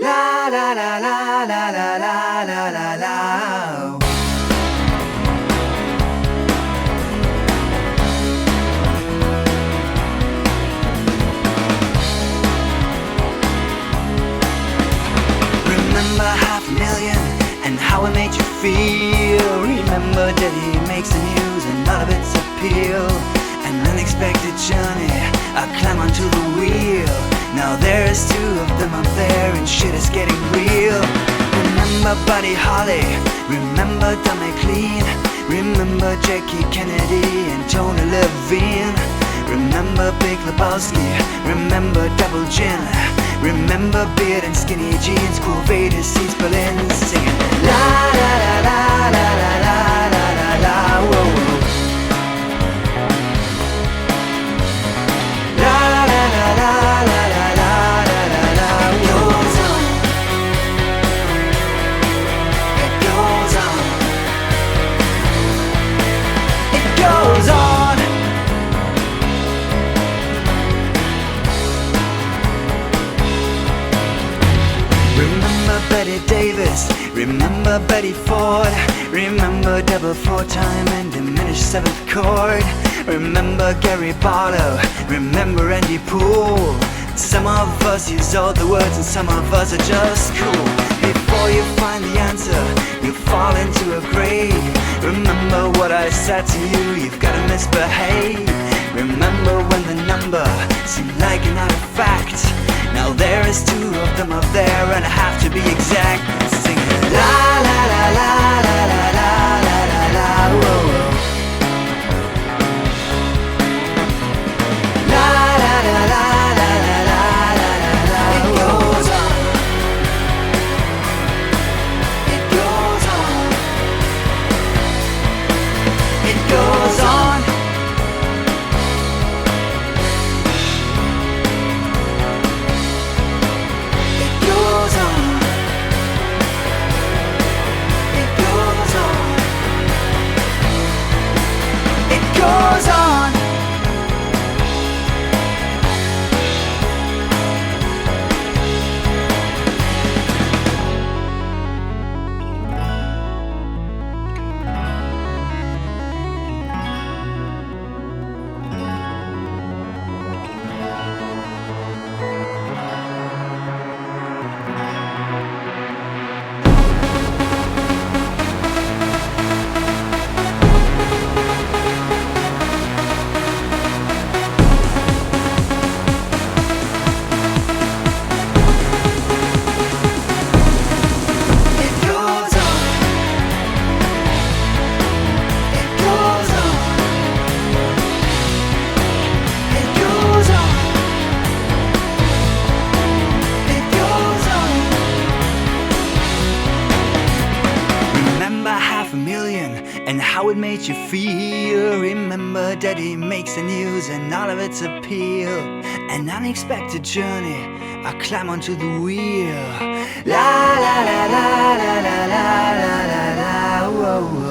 La la la la la la la la la la. Remember 500,000 and how it made you feel. Remember that he makes the news and all of its appeal. An unexpected journey, I climb onto the wheel. Now there's two of them up there and shit is getting real. Remember Buddy Holly, remember Don McLean, remember Jackie Kennedy and Tony Levine. Remember Big Lebowski, remember Double Gin, remember beard and skinny jeans, cool Vader seats, Berlin singing la la la la la la la la la la. Whoa, whoa. La la la la la la la la la la. It goes on. It goes on. It goes on. Remember Betty Davis, remember Betty Ford, remember double four time and diminished seventh chord. Remember Gary Barlow, remember Andy Poole. Some of us use all the words and some of us are just cool. Before you find the answer, you fall into a grave. Remember what I said to you, you've gotta misbehave. Remember when the number seemed like an artifact. Now there is two of them up there and I have to be exact. Singing la la la la la la la la la la. Whoa, whoa. La la la la la la la la la la. It goes on. It goes on. It goes on. Goes on. And how it made you feel. Remember that he makes the news and all of its appeal. An unexpected journey, I climb onto the wheel. La la la la la la la la la la. Whoa, whoa.